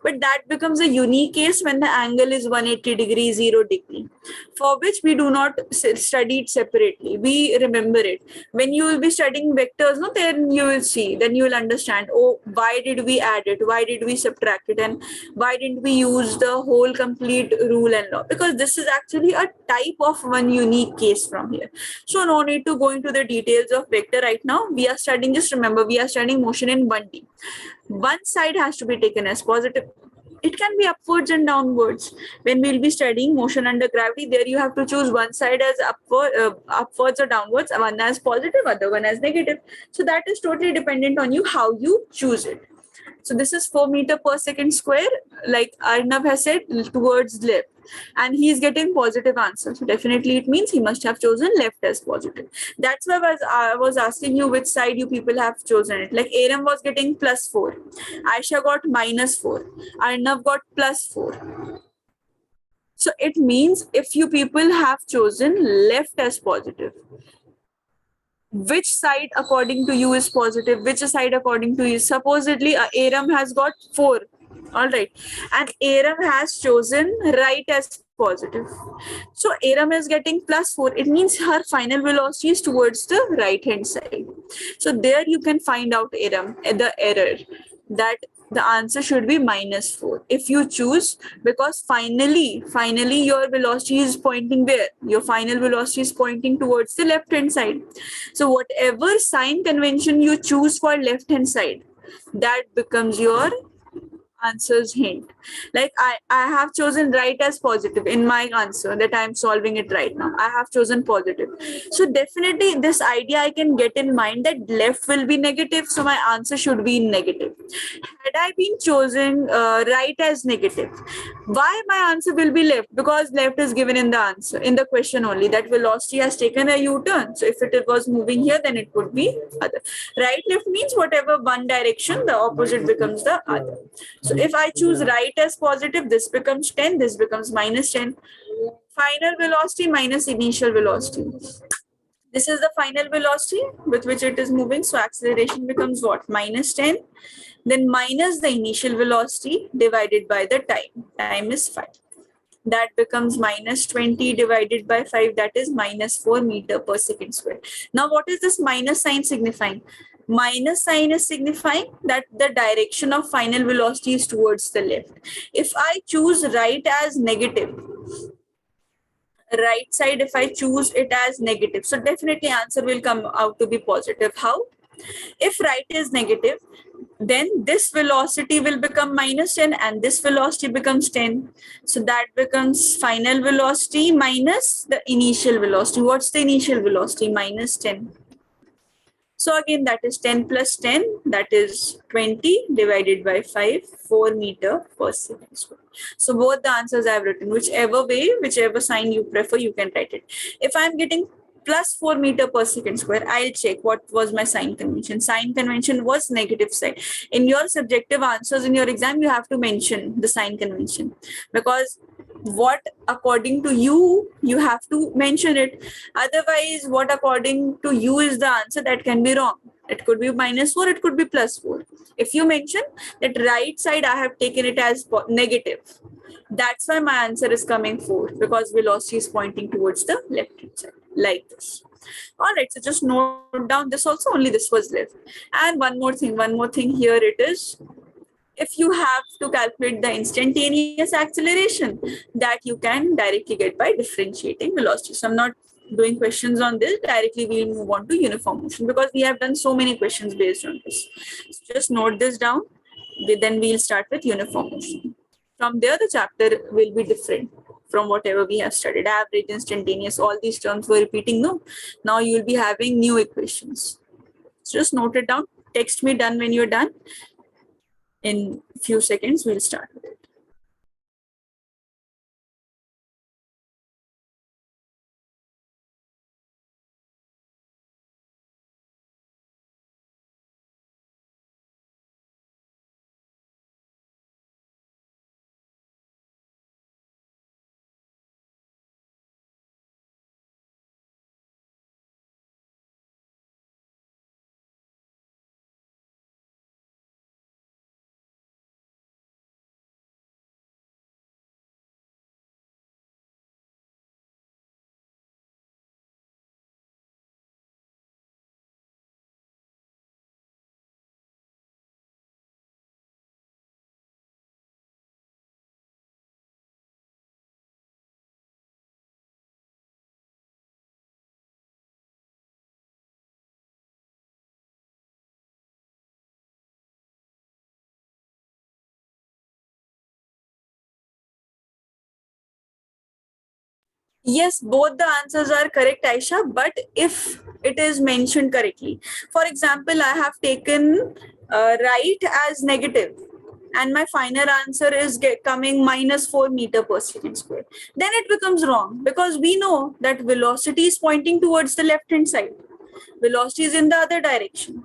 But that becomes a unique case when the angle is 180 degree, 0 degree, for which we do not study it separately. We remember it. When you will be studying vectors, no, then you will see, then you will understand, oh, why did we add it? Why did we subtract it? And why didn't we use the whole complete rule and law? Because this is actually a type of one unique case from here. So no need to go into the details of vector right now. We are studying, just remember, we are studying motion in 1D. One side has to be taken as positive. It can be upwards and downwards. When we'll be studying motion under gravity, there you have to choose one side as upwards or downwards, one as positive, other one as negative. So that is totally dependent on you how you choose it. So this is 4 meter per second square, like Arnav has said, towards left. And he is getting positive answer. So definitely it means he must have chosen left as positive. That's why I was asking you which side you people have chosen it. Like Aram was getting +4. Aisha got -4. Arnav got +4. So it means if you people have chosen left as positive, which side according to you is positive, which side according to you, supposedly Aram has got 4, all right, and Aram has chosen right as positive. So Aram is getting +4. It means her final velocity is towards the right hand side. So there you can find out Aram the error, that the answer should be -4 if you choose, because finally your velocity is pointing where? Your final velocity is pointing towards the left hand side. So whatever sign convention you choose for left hand side, that becomes your answer's hint. Like I have chosen right as positive in my answer that I'm solving it right now. I have chosen positive. So definitely this idea I can get in mind that left will be negative. So my answer should be negative. Had I been chosen right as negative, why my answer will be left? Because left is given in the answer, in the question only, that velocity has taken a U-turn. So if it was moving here, then it would be other. Right left means whatever one direction, the opposite becomes the other. So if I choose right as positive, this becomes 10, this becomes -10. Final velocity minus initial velocity. This is the final velocity with which it is moving. So acceleration becomes what? -10. Then minus the initial velocity divided by the time. Time is 5. That becomes -20 divided by 5. That is -4 meter per second square. Now what is this minus sign signifying? Minus sign is signifying that the direction of final velocity is towards the left. If I choose right as negative, right side, if I choose it as negative, so definitely answer will come out to be positive. How? If right is negative, then this velocity will become -10 and this velocity becomes 10. So that becomes final velocity minus the initial velocity. What's the initial velocity? -10. So again, that is 10 plus 10, that is 20 divided by 5, 4 meter per second square. So both the answers I have written, whichever way, whichever sign you prefer, you can write it. If I'm getting +4 meter per second square, I'll check what was my sign convention. Sign convention was negative side. In your subjective answers in your exam, you have to mention the sign convention, because what according to you, you have to mention it. Otherwise, what according to you is the answer, that can be wrong. It could be -4, it could be +4. If you mention that right side, I have taken it as negative, that's why my answer is coming 4, because velocity is pointing towards the left hand side, like this. All right, so just note down this also, only this was left. And one more thing here it is. If you have to calculate the instantaneous acceleration, that you can directly get by differentiating velocity. So I'm not doing questions on this. Directly we'll move on to uniform motion, because we have done so many questions based on this. So just note this down. Then we'll start with uniform motion. From there, the chapter will be different from whatever we have studied. Average, instantaneous, all these terms were repeating. No, now you will be having new equations. So just note it down. Text me done when you're done. In few seconds, we'll start with it. Yes, both the answers are correct, Aisha, but if it is mentioned correctly. For example, I have taken right as negative, and my final answer is coming minus 4 meter per second square. Then it becomes wrong because we know that velocity is pointing towards the left hand side. Velocity is in the other direction.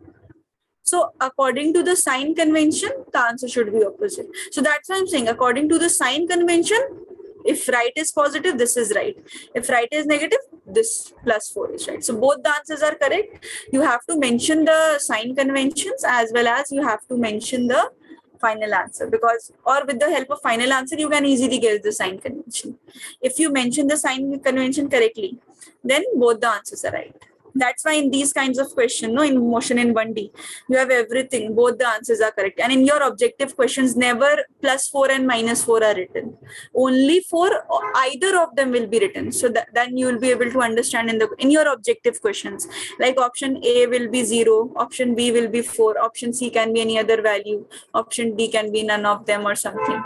So according to the sign convention, the answer should be opposite. So that's why I'm saying according to the sign convention, if right is positive, this is right. If right is negative, this plus 4 is right. So both the answers are correct. You have to mention the sign conventions as well as you have to mention the final answer, because or with the help of final answer you can easily guess the sign convention. If you mention the sign convention correctly, then both the answers are right. That's why in these kinds of questions, no, in motion in 1D, you have everything, both the answers are correct. And in your objective questions, never plus 4 and minus 4 are written. Only for either of them will be written. So that, then you will be able to understand in your objective questions. Like option A will be 0, option B will be 4, option C can be any other value, option D can be none of them or something,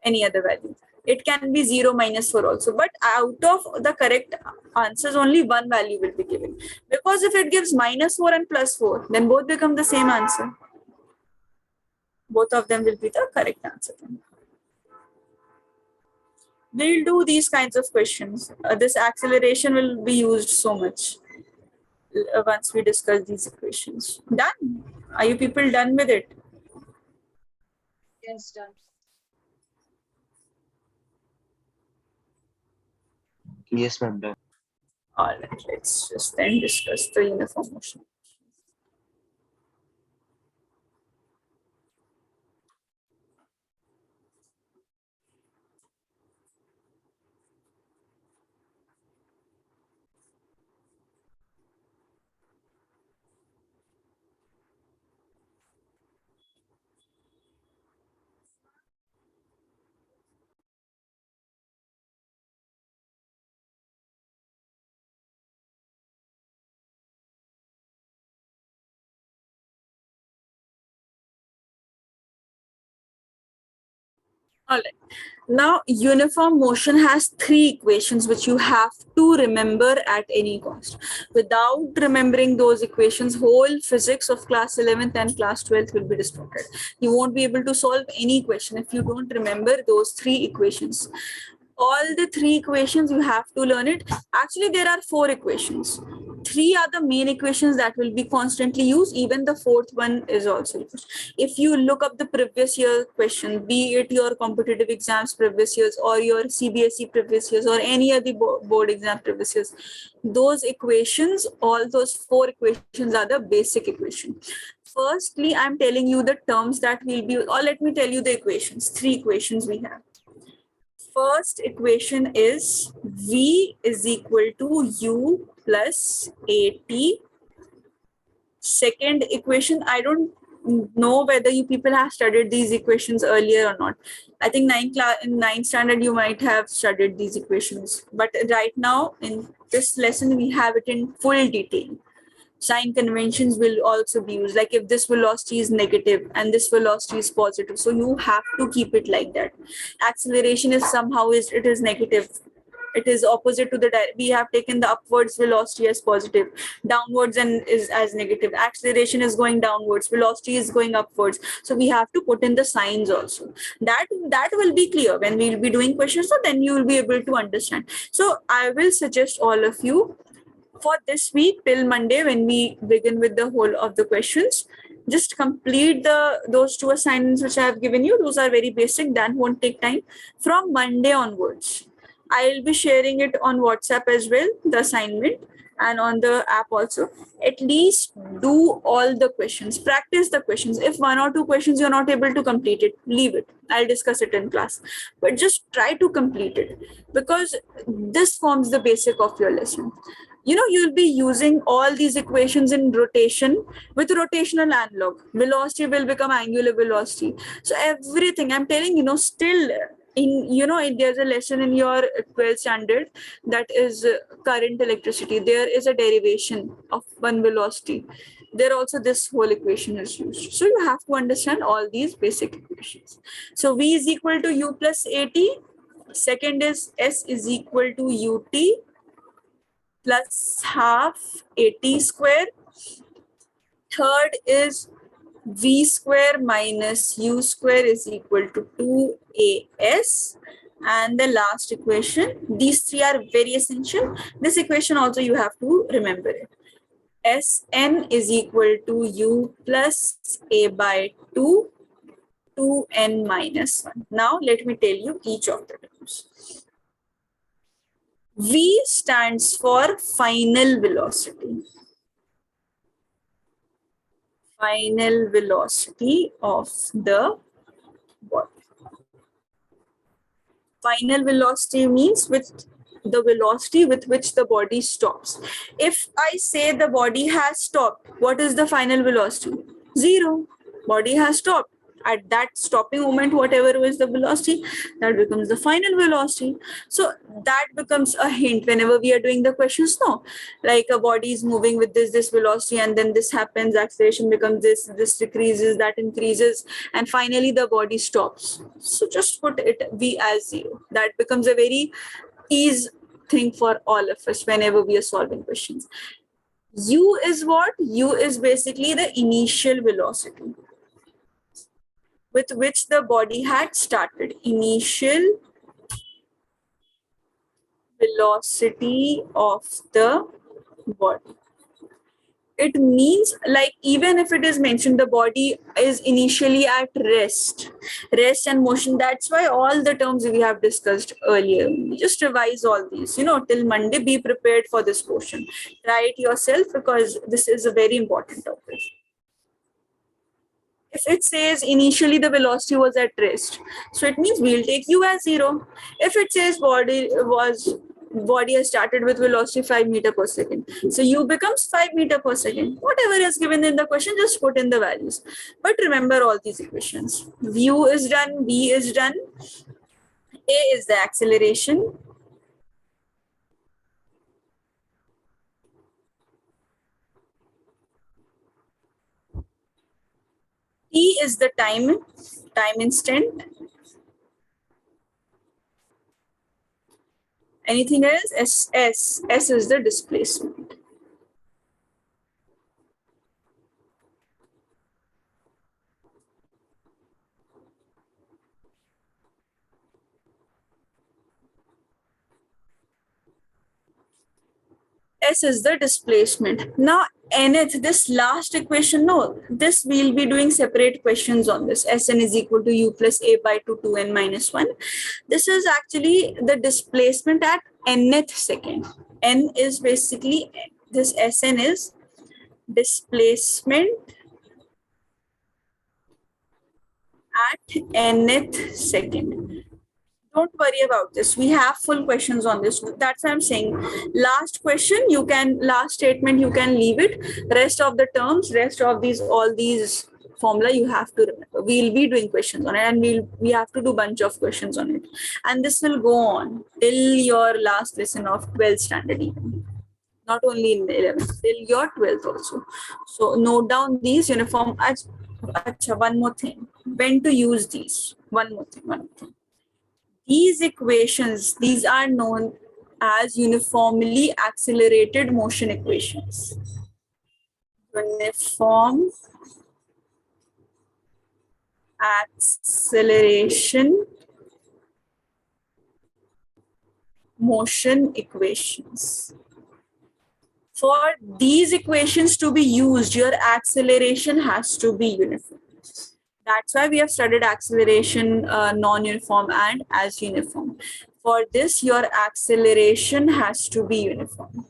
any other value. It can be 0 minus 4 also, but out of the correct answers only one value will be given, because if it gives minus 4 and plus 4, then both become the same answer. Both of them will be the correct answer. We'll do these kinds of questions. This acceleration will be used so much once we discuss these equations. Done? Are you people done with it? Yes, done. Yes, ma'am. Done. All right, let's just then discuss the uniform motion. All right. Now, uniform motion has three equations which you have to remember at any cost. Without remembering those equations, whole physics of class 11th and class 12th will be distorted. You won't be able to solve any question if you don't remember those three equations. All the three equations you have to learn it. Actually, there are four equations. Three are the main equations that will be constantly used. Even the fourth one is also used. If you look up the previous year question, be it your competitive exams previous years or your CBSE previous years or any other board exam previous years, those equations, all those four equations are the basic equation. Firstly, I'm telling you the terms that will be, or let me tell you the equations. Three equations we have. First equation is V is equal to U plus AT. Second equation, I don't know whether you people have studied these equations earlier or not. I think in ninth standard you might have studied these equations, but right now in this lesson we have it in full detail. Sign conventions will also be used, like if this velocity is negative and this velocity is positive, so you have to keep it like that. Acceleration is somehow it is negative, it is opposite to we have taken the upwards velocity as positive, downwards and is as negative. Acceleration is going downwards, velocity is going upwards, so we have to put in the signs also. That will be clear when we will be doing questions, so then you will be able to understand. So I will suggest all of you, for this week till Monday, when we begin with the whole of the questions, just complete those two assignments which I have given you. Those are very basic, that won't take time. From Monday onwards, I'll be sharing it on WhatsApp as well, the assignment, and on the app also. At least do all the questions, practice the questions. If one or two questions you're not able to complete it, leave it. I'll discuss it in class. But just try to complete it, because this forms the basic of your lesson. You'll be using all these equations in rotation with rotational analog. Velocity will become angular velocity. So everything I'm telling, still there's a lesson in your 12th standard that is current electricity. There is a derivation of one velocity. There also this whole equation is used. So you have to understand all these basic equations. So V is equal to U plus AT. Second is S is equal to ut plus half at square. Third is v square minus u square is equal to 2as. And the last equation, these three are very essential. This equation also you have to remember it. Sn is equal to u plus a by 2, 2n minus 1. Now let me tell you each of the terms. V stands for final velocity. Final velocity of the body. Final velocity means with the velocity with which the body stops. If I say the body has stopped, what is the final velocity? 0. Body has stopped. At that stopping moment, whatever was the velocity, that becomes the final velocity. So that becomes a hint whenever we are doing the questions. No, like a body is moving with this velocity, and then this happens, acceleration becomes this decreases, that increases, and finally the body stops. So just put it v as 0. That becomes a very easy thing for all of us whenever we are solving questions. U is what? U is basically the initial velocity with which the body had started. Initial velocity of the body. It means, like, even if it is mentioned the body is initially at rest and motion. That's why all the terms we have discussed earlier, just revise all these, till Monday. Be prepared for this portion. Try it yourself, because this is a very important topic. If it says initially the velocity was at rest, so it means we'll take u as 0. If it says body has started with velocity 5 meter per second, so u becomes 5 meter per second. Whatever is given in the question, just put in the values. But remember all these equations. U is done, v is done, a is the acceleration, t is the time instant. Anything else? S is the displacement. S is the displacement. Now, nth, this last equation, no, this we'll be doing separate questions on this. Sn is equal to u plus a by 2, 2n minus 1. This is actually the displacement at nth second. N is basically, this Sn is displacement at nth second. Don't worry about this. We have full questions on this. That's what I'm saying. Last question, last statement, you can leave it. Rest of the terms, rest of all these formula you have to remember. We'll be doing questions on it, and we have to do bunch of questions on it. And this will go on till your last lesson of 12th standard even. Not only in the 11th, till your 12th also. So note down these uniform. One more thing. When to use these? One more thing. These equations, these are known as uniformly accelerated motion equations. Uniform acceleration motion equations. For these equations to be used, your acceleration has to be uniform. That's why we have studied acceleration non-uniform and as uniform. For this, your acceleration has to be uniform.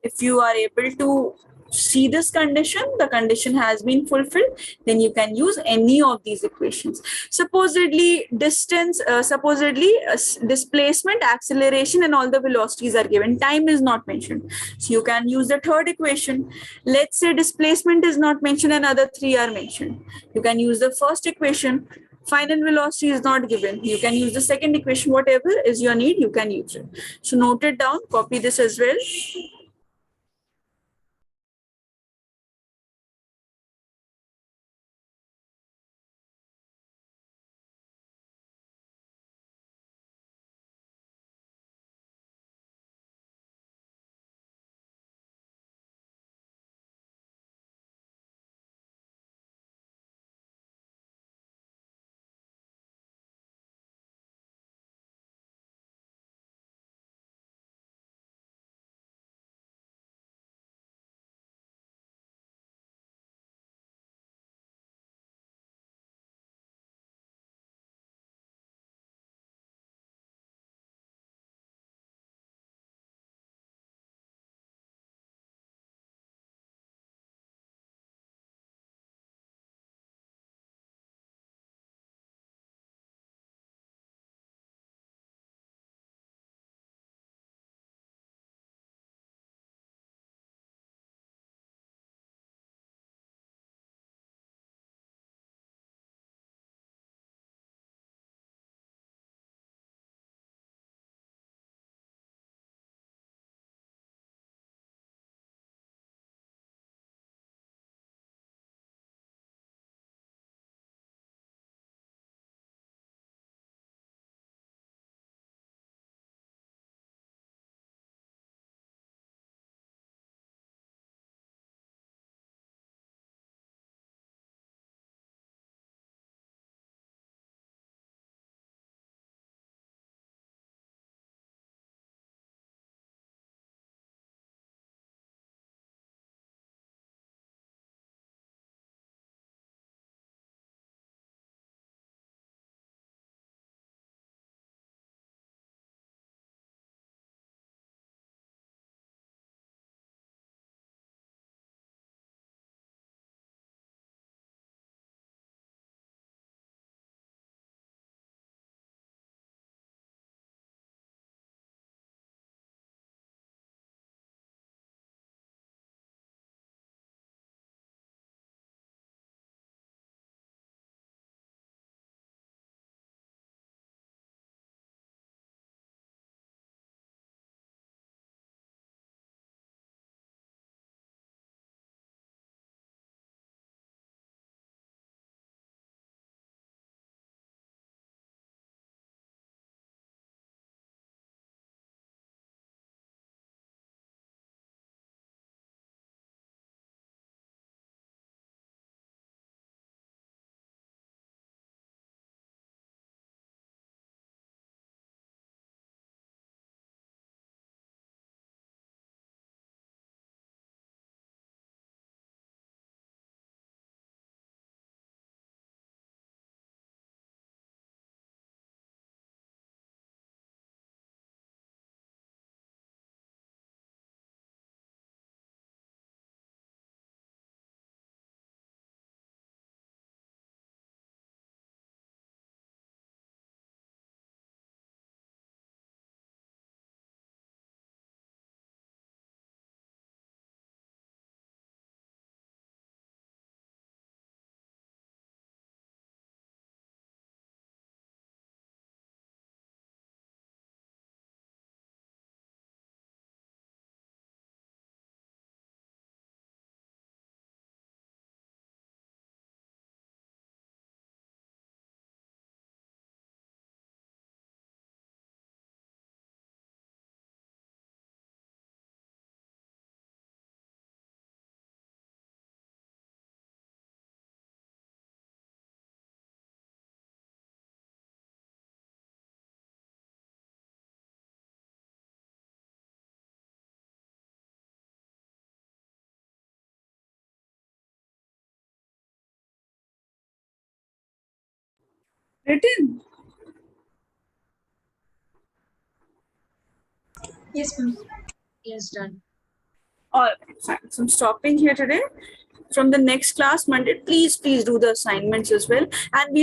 If you are able to see this condition, the condition has been fulfilled, then you can use any of these equations. Supposedly distance, displacement, acceleration, and all the velocities are given. Time is not mentioned. So you can use the third equation. Let's say displacement is not mentioned and other three are mentioned. You can use the first equation. Final velocity is not given. You can use the second equation. Whatever is your need, you can use it. So note it down, copy this as well. Written. Yes, ma'am. Yes, done. All right, fine. So I'm stopping here today. From the next class, Monday, please do the assignments as well. And we